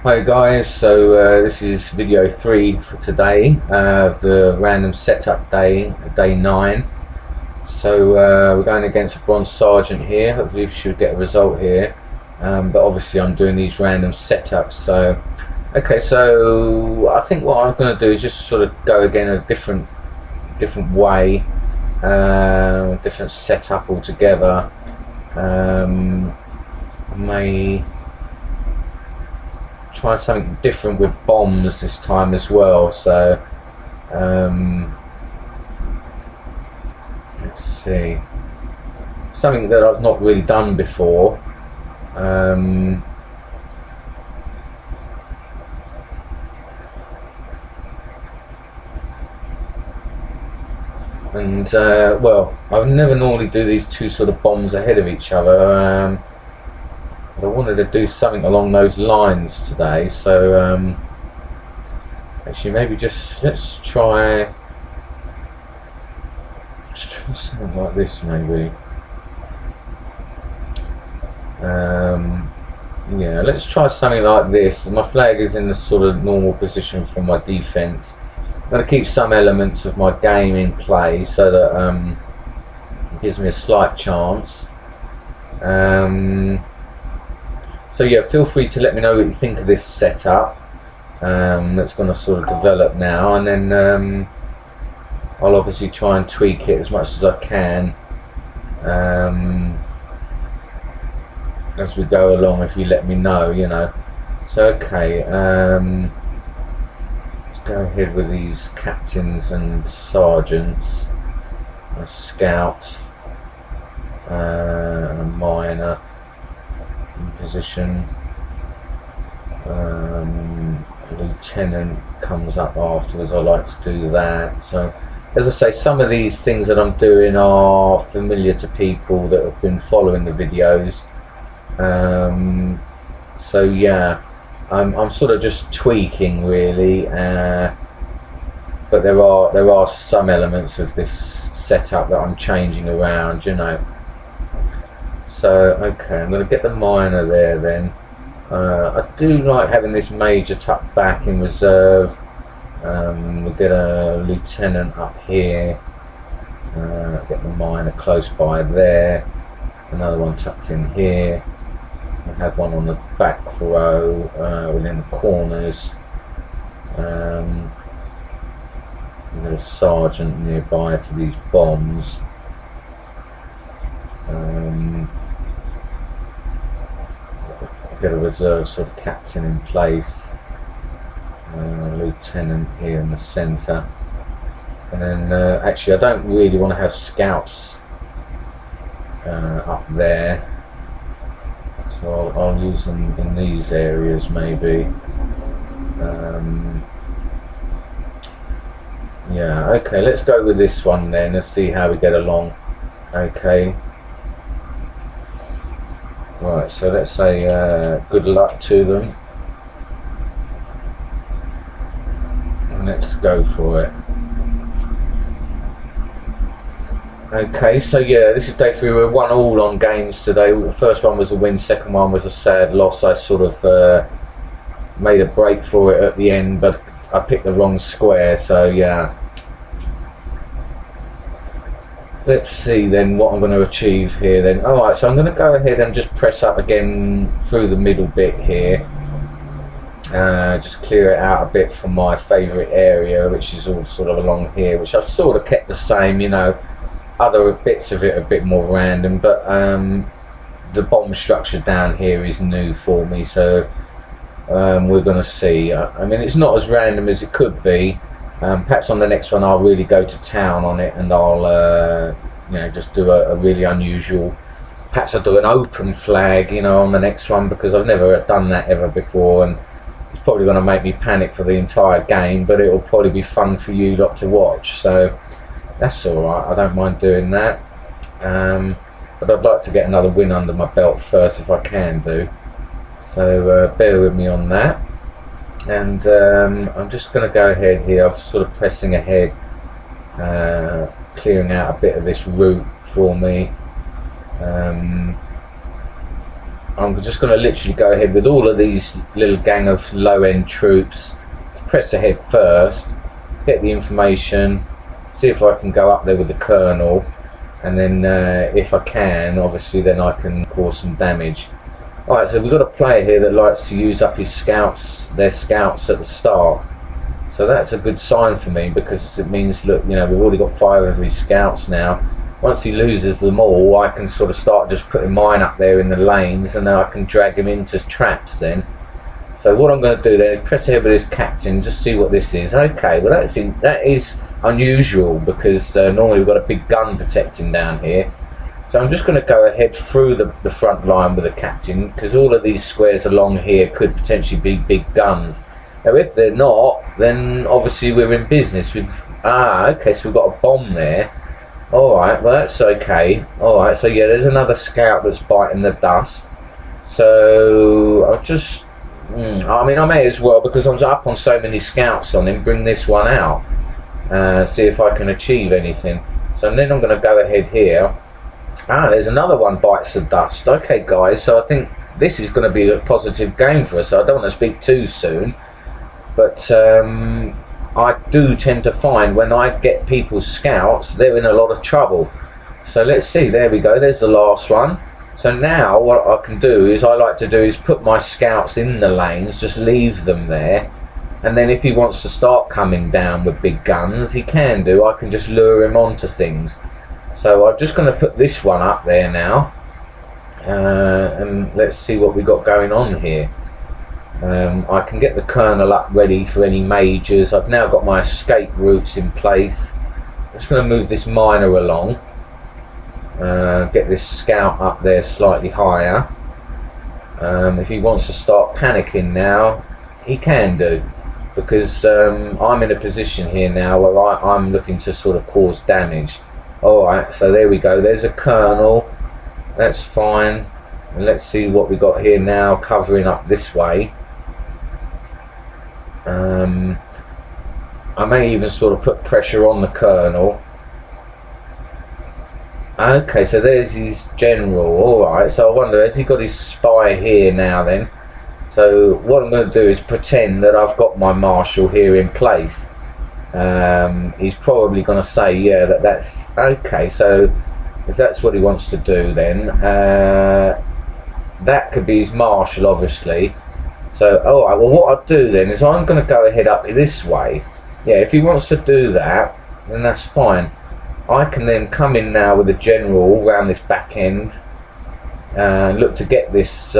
Hi guys, so this is video 3 for today, the random setup day, day 9. So we're going against a bronze sergeant here. Hopefully we should get a result here, but obviously I'm doing these random setups. So okay, so I think what I'm going to do is just sort of go again a different way, different setup altogether. May try something different with bombs this time as well. So let's see, something that I've not really done before. Well, I would never normally do these two sort of bombs ahead of each other, but I wanted to do something along those lines today. So actually maybe just let's try something like this maybe. Yeah, let's try something like this. My flag is in the sort of normal position for my defense. I'm going to keep some elements of my game in play so that it gives me a slight chance. So yeah, feel free to let me know what you think of this setup that's going to sort of develop now, and then I'll obviously try and tweak it as much as I can as we go along, if you let me know, you know. So okay, let's go ahead with these captains and sergeants, a scout and a minor in position. Lieutenant comes up afterwards. I like to do that. So as I say, some of these things that I'm doing are familiar to people that have been following the videos. So yeah, I'm sort of just tweaking really, but there are some elements of this setup that I'm changing around, you know. So okay, I'm going to get the minor there then. I do like having this major tucked back in reserve. We'll get a lieutenant up here, get the minor close by there, another one tucked in here. I have one on the back row within the corners. We've got a sergeant nearby to these bombs. Get a reserve sort of captain in place, lieutenant here in the centre, and then actually I don't really want to have scouts up there, so I'll use them in these areas maybe. Yeah, okay, let's go with this one then. Let's see how we get along. Okay. Right, so let's say good luck to them, and let's go for it. Okay, so yeah, this is day 3. We're 1-1 on games today. The first one was a win, second one was a sad loss. I sort of made a break for it at the end, but I picked the wrong square, so yeah. Let's see then what I'm going to achieve here then. Alright, so I'm going to go ahead and just press up again through the middle bit here. Just clear it out a bit from my favourite area, which is all sort of along here, which I've sort of kept the same, you know. Other bits of it are a bit more random, but the bomb structure down here is new for me, so we're going to see. I mean, it's not as random as it could be. Perhaps on the next one I'll really go to town on it, and I'll you know, just do a really unusual, perhaps I'll do an open flag, you know, on the next one, because I've never done that ever before, and it's probably going to make me panic for the entire game, but it'll probably be fun for you lot to watch, so that's alright, I don't mind doing that. But I'd like to get another win under my belt first if I can do, so bear with me on that. And I'm just going to go ahead here. I'm sort of pressing ahead, clearing out a bit of this route for me. I'm just going to literally go ahead with all of these little gang of low-end troops, press ahead first, get the information, see if I can go up there with the colonel, and then if I can, obviously then I can cause some damage. Alright, so we've got a player here that likes to use up his scouts, their scouts at the start. So that's a good sign for me, because it means, look, you know, we've already got 5 of his scouts now. Once he loses them all, I can sort of start just putting mine up there in the lanes, and then I can drag him into traps then. So what I'm going to do then is press ahead with this captain, just see what this is. Okay, well that is unusual, because normally we've got a big gun protecting down here. So I'm just going to go ahead through the front line with the captain, because all of these squares along here could potentially be big guns. Now if they're not, then obviously we're in business. Okay, so we've got a bomb there. Alright, well that's okay. Alright, so yeah, there's another scout that's biting the dust. So I'll just... I mean, I may as well, because I'm up on so many scouts on him, bring this one out. See if I can achieve anything. So then I'm going to go ahead here. There's another one bites the dust. Okay guys, so I think this is going to be a positive game for us. I don't want to speak too soon, but I do tend to find when I get people's scouts, they're in a lot of trouble. So let's see, there we go, there's the last one. So now what I can do is, I like to do is put my scouts in the lanes, just leave them there, and then if he wants to start coming down with big guns, he can do. I can just lure him onto things. So I'm just going to put this one up there now, and let's see what we got going on here. I can get the colonel up ready for any majors. I've now got my escape routes in place. I'm just going to move this miner along, get this scout up there slightly higher. If he wants to start panicking now, he can do, because I'm in a position here now where I'm looking to sort of cause damage. Alright, so there we go, there's a colonel, that's fine. And let's see what we got here now, covering up this way. I may even sort of put pressure on the colonel. Okay, so there's his general. Alright, so I wonder, has he got his spy here now then? So what I'm going to do is pretend that I've got my marshal here in place. He's probably going to say, yeah, that's okay. So if that's what he wants to do, then that could be his marshal, obviously. So alright, well what I'll do then is I'm going to go ahead up this way. Yeah, if he wants to do that, then that's fine. I can then come in now with a general around this back end, look to get this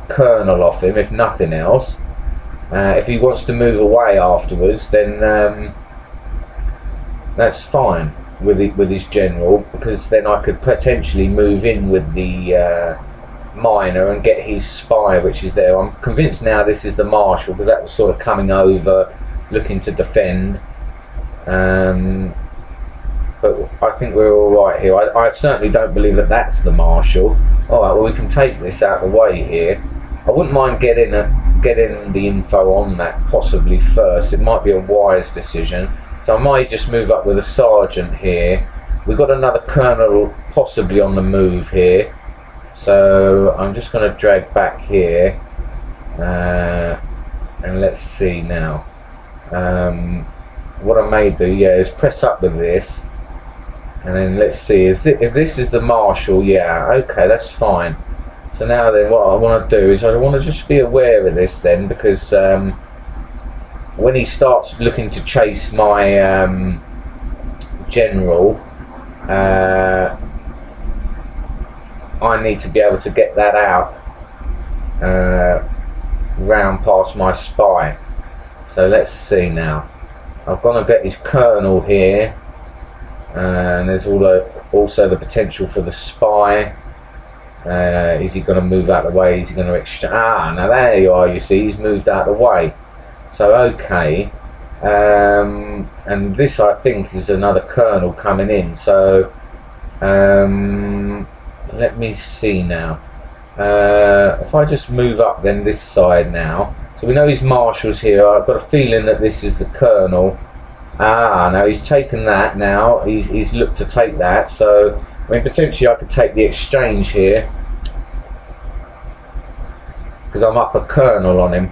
colonel off him, if nothing else. If he wants to move away afterwards, then that's fine with his general, because then I could potentially move in with the miner and get his spy, which is there. I'm convinced now this is the marshal, because that was sort of coming over looking to defend. But I think we're all right here. I certainly don't believe that that's the marshal. Alright, well we can take this out of the way here. I wouldn't mind getting the info on that possibly first. It might be a wise decision. So I might just move up with a sergeant here. We've got another colonel possibly on the move here. So I'm just going to drag back here. And let's see now. What I may do, yeah, is press up with this. And then let's see, if this is the marshal, yeah, okay, that's fine. So now then what I want to do is I want to just be aware of this then, because when he starts looking to chase my general, I need to be able to get that out round past my spy. So let's see now. I've got to get his colonel here, and there's also the potential for the spy. Is he going to move out of the way? Is he going to exchange? Now there you are, you see, he's moved out of the way. So okay, and this I think is another colonel coming in. So let me see now. If I just move up then this side now. So we know his marshal's here. I've got a feeling that this is the colonel. Now he's taken that now. He's looked to take that. So I mean, potentially I could take the exchange here because I'm up a kernel on him.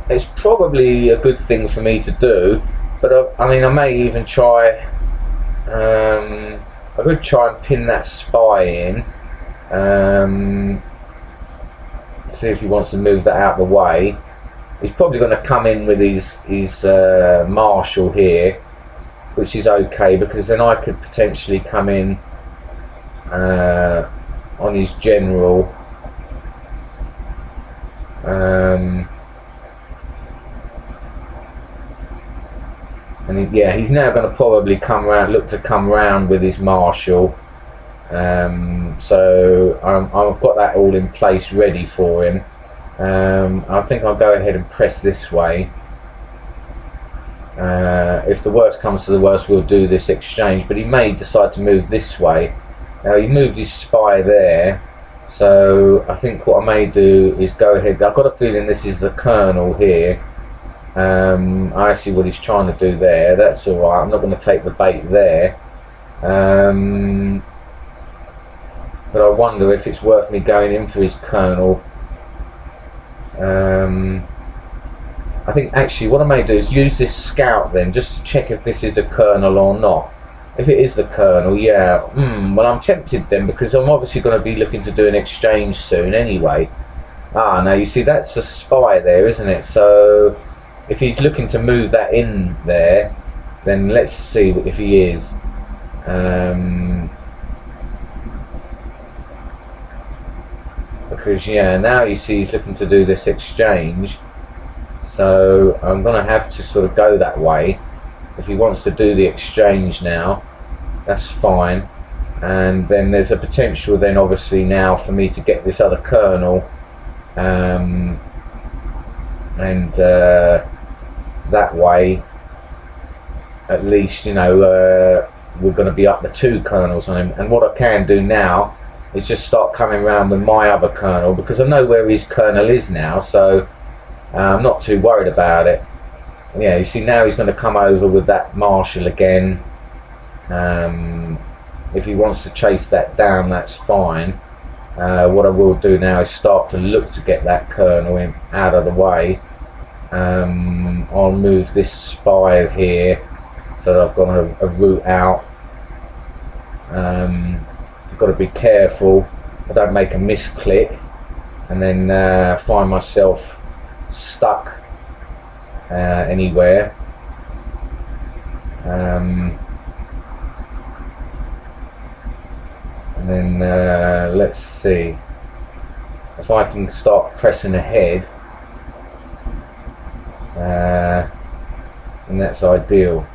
It's probably a good thing for me to do, but I mean, I may even try. I could try and pin that spy in. See if he wants to move that out of the way. He's probably going to come in with his marshal here, which is okay, because then I could potentially come in on his general. And yeah, he's now going to probably look to come round with his marshal. So I've got that all in place ready for him. I think I'll go ahead and press this way. If the worst comes to the worst, we'll do this exchange, but he may decide to move this way. Now, he moved his spy there, so I think what I may do is go ahead. I've got a feeling this is the kernel here. I see what he's trying to do there. That's alright, I'm not going to take the bait there. But I wonder if it's worth me going in for his kernel. I think actually what I may do is use this scout then, just to check if this is a kernel or not. If it is the kernel, yeah, well, I'm tempted then, because I'm obviously going to be looking to do an exchange soon anyway. Ah, now you see that's a spy there, isn't it? So if he's looking to move that in there, then let's see if he is. Because yeah, now you see he's looking to do this exchange, so I'm going to have to sort of go that way. If he wants to do the exchange now, that's fine. And then there's a potential then obviously now for me to get this other kernel, and that way at least, you know, we're going to be up the 2 kernels on him. And what I can do now is just start coming around with my other kernel, because I know where his kernel is now, so I'm not too worried about it. Yeah, you see now he's going to come over with that marshal again. If he wants to chase that down, that's fine. What I will do now is start to look to get that kernel out of the way. I'll move this spy here so that I've got a route out. I've got to be careful I don't make a misclick and then find myself stuck anywhere. And then let's see if I can start pressing ahead, and that's ideal.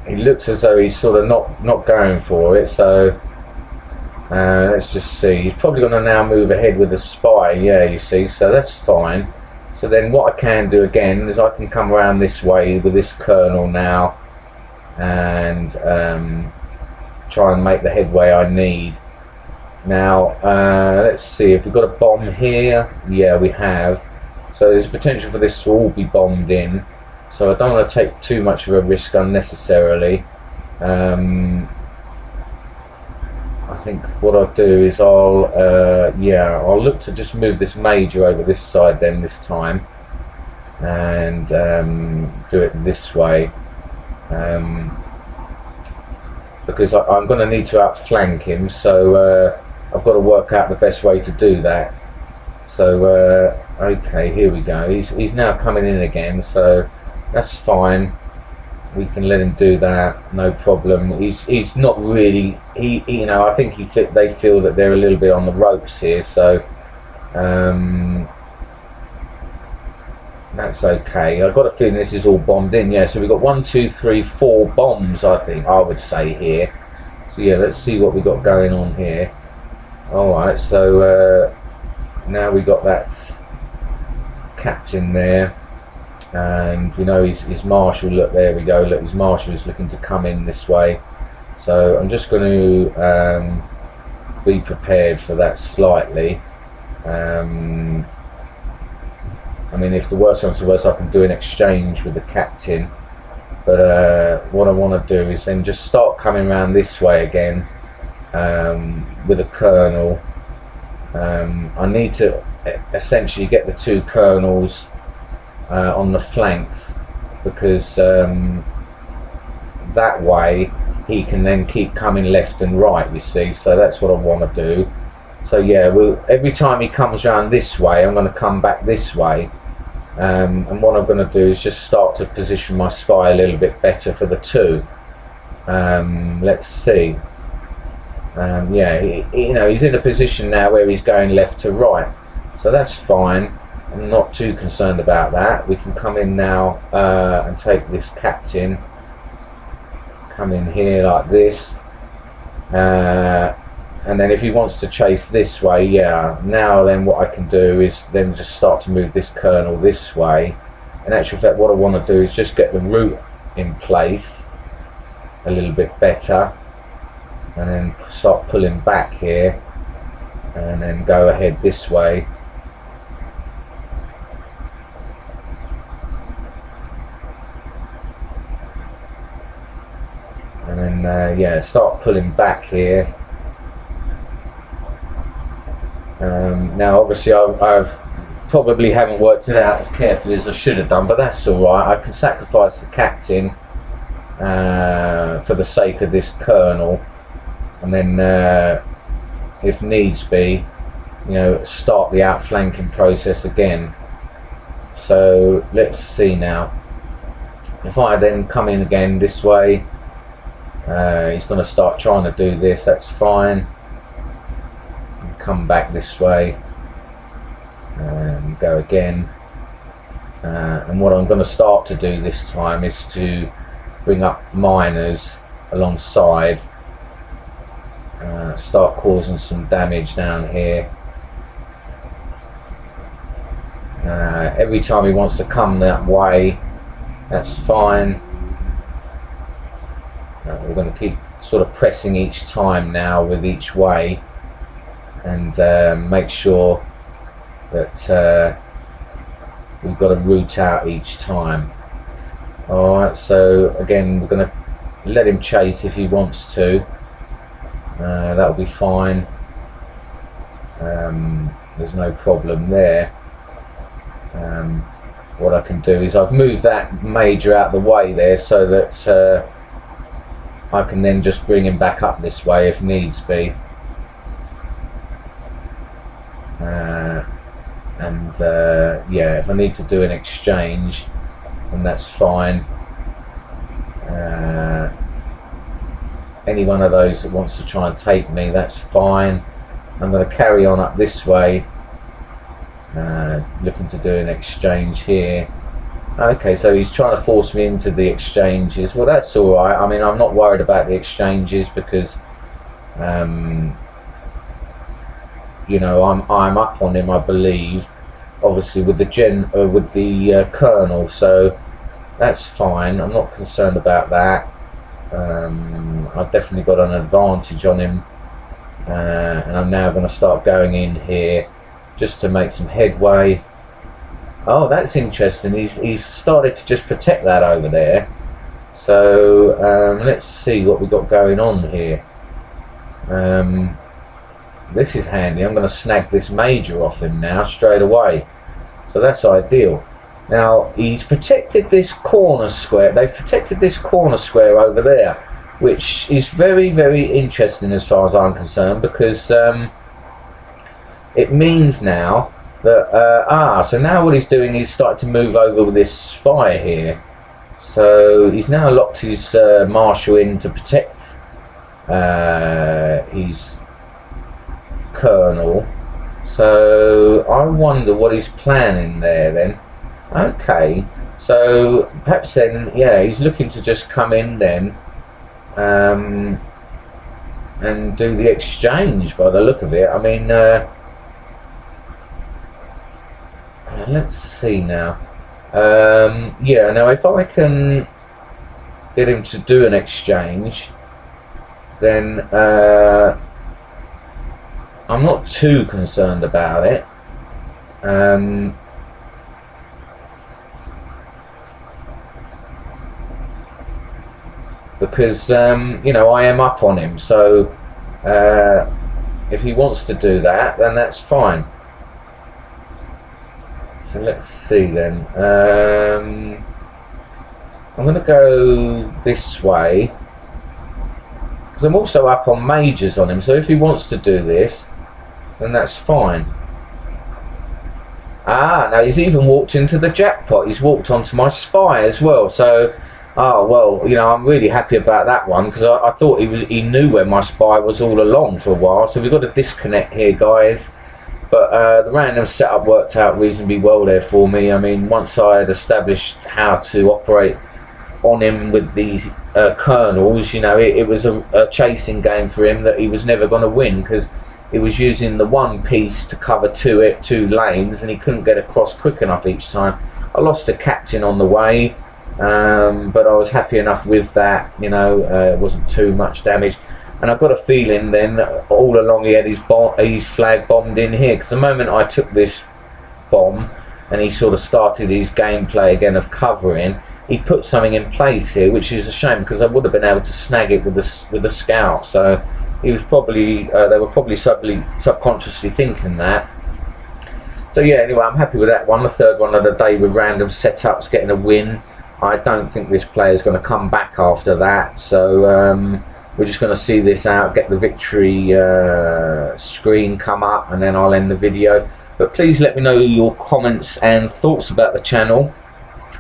He looks as though he's sort of not going for it, so let's just see. He's probably going to now move ahead with the spy, yeah, you see, so that's fine. So then what I can do again is I can come around this way with this kernel now and try and make the headway I need. Now let's see if we've got a bomb here. Yeah, we have. So there's potential for this to all be bombed in, so I don't want to take too much of a risk unnecessarily. I think what I'll do is I'll look to just move this major over this side then this time, and do it this way, because I'm going to need to outflank him, so I've got to work out the best way to do that. So okay, here we go. He's now coming in again, so that's fine. We can let him do that, no problem. He's not really, you know, I think they feel that they're a little bit on the ropes here, so that's okay. I've got a feeling this is all bombed in. Yeah, so we've got 1, 2, 3, 4 bombs, I think I would say here. So yeah, let's see what we got going on here. Alright, so now we got that captain there, and you know his marshal, look, there we go, look, his marshal is looking to come in this way, so I'm just going to be prepared for that slightly. I mean, if the worst comes to worst, I can do an exchange with the captain, But what I want to do is then just start coming around this way again with a kernel. I need to essentially get the two kernels on the flanks, because that way he can then keep coming left and right, you see. So that's what I want to do. So yeah, every time he comes around this way, I'm going to come back this way. And what I'm going to do is just start to position my spy a little bit better for the two. Let's see. Yeah, you know, he's in a position now where he's going left to right, so that's fine. I'm not too concerned about that. We can come in now and take this captain. Come in here like this, and then if he wants to chase this way, yeah, now then what I can do is then just start to move this kernel this way. In actual fact, what I want to do is just get the route in place a little bit better, and then start pulling back here, and then go ahead this way. And then yeah, start pulling back here. Now obviously I've probably haven't worked it out as carefully as I should have done, but that's alright. I can sacrifice the captain for the sake of this kernel, and then if needs be, you know, start the outflanking process again. So let's see now. If I then come in again this way, he's going to start trying to do this. That's fine. Come back this way and go again. And what I'm going to start to do this time is to bring up miners alongside, start causing some damage down here. Every time he wants to come that way, that's fine. We're going to keep sort of pressing each time now with each way, and make sure that we've got a route out each time. Alright, so again we're going to let him chase if he wants to. That'll be fine. There's no problem there. What I can do is I've moved that major out of the way there, so that I can then just bring him back up this way if needs be. Yeah, if I need to do an exchange, then that's fine. Any one of those that wants to try and take me, that's fine. I'm going to carry on up this way, looking to do an exchange here. Okay, so he's trying to force me into the exchanges. Well, that's all right. I mean, I'm not worried about the exchanges, because you know, I'm up on him, I believe, obviously with the kernel, so that's fine. I'm not concerned about that. I've definitely got an advantage on him, and I'm now going to start going in here just to make some headway. Oh, that's interesting. He's started to just protect that over there. So let's see what we've got going on here. This is handy. I'm going to snag this major off him now straight away. So that's ideal. Now he's protected this corner square. They've protected this corner square over there, which is very, very interesting as far as I'm concerned, because it means now that so now what he's doing is starting to move over with this spy here. So he's now locked his marshal in to protect his kernel. So I wonder what he's planning there then. Okay, so perhaps then, yeah, he's looking to just come in then and do the exchange by the look of it. I mean, let's see now. Yeah, now if I can get him to do an exchange, then I'm not too concerned about it. because you know, I am up on him. So if he wants to do that, then that's fine. So let's see then. I'm going to go this way, because I'm also up on majors on him. So if he wants to do this, then that's fine. Ah, now he's even walked into the jackpot. He's walked onto my spy as well. So, oh well, you know, I'm really happy about that one, because I thought he knew where my spy was all along for a while. So we've got a disconnect here, guys. But the random setup worked out reasonably well there for me. I mean, once I had established how to operate on him with these kernels, you know, it was a chasing game for him that he was never going to win, because he was using the one piece to cover two lanes, and he couldn't get across quick enough each time. I lost a captain on the way, but I was happy enough with that, you know. It wasn't too much damage. And I've got a feeling then all along he had his flag bombed in here, because the moment I took this bomb and he sort of started his gameplay again of covering, he put something in place here, which is a shame, because I would have been able to snag it with the scout. So he was probably they were probably subconsciously thinking that. So yeah, anyway, I'm happy with that one. The third one of the day with random setups, getting a win. I don't think this player is going to come back after that. So we're just going to see this out, get the victory screen come up, and then I'll end the video. But please let me know your comments and thoughts about the channel,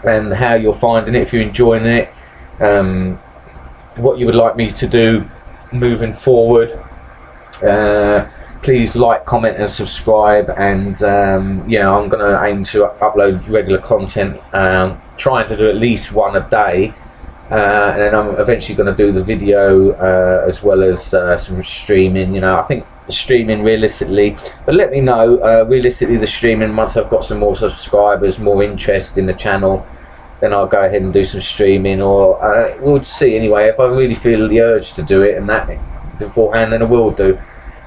and how you're finding it, if you're enjoying it, what you would like me to do moving forward. Please like, comment and subscribe, and yeah, I'm going to aim to upload regular content, trying to do at least one a day, and then I'm eventually going to do the video as well as some streaming. You know, I think streaming realistically, but let me know realistically the streaming, once I've got some more subscribers, more interest in the channel, then I'll go ahead and do some streaming, or we'll see. Anyway, if I really feel the urge to do it and that beforehand, then I will do.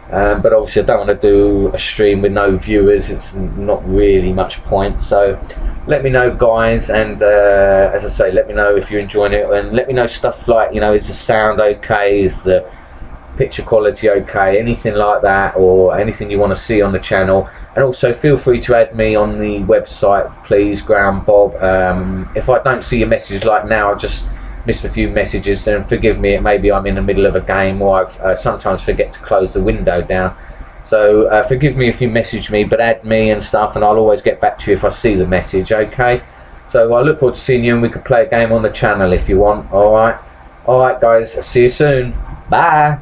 But obviously I don't want to do a stream with no viewers. It's not really much point. So let me know, guys, and as I say, let me know if you're enjoying it, and let me know stuff like, you know, is the sound okay, is the picture quality okay, anything like that, or anything you want to see on the channel. And also feel free to add me on the website, please, Graham Bob. If I don't see your message like now, I just missed a few messages, then forgive me. Maybe I'm in the middle of a game, or I sometimes forget to close the window down. So forgive me if you message me, but add me and stuff, and I'll always get back to you if I see the message, okay? So I look forward to seeing you, and we could play a game on the channel if you want. Alright, guys, see you soon. Bye.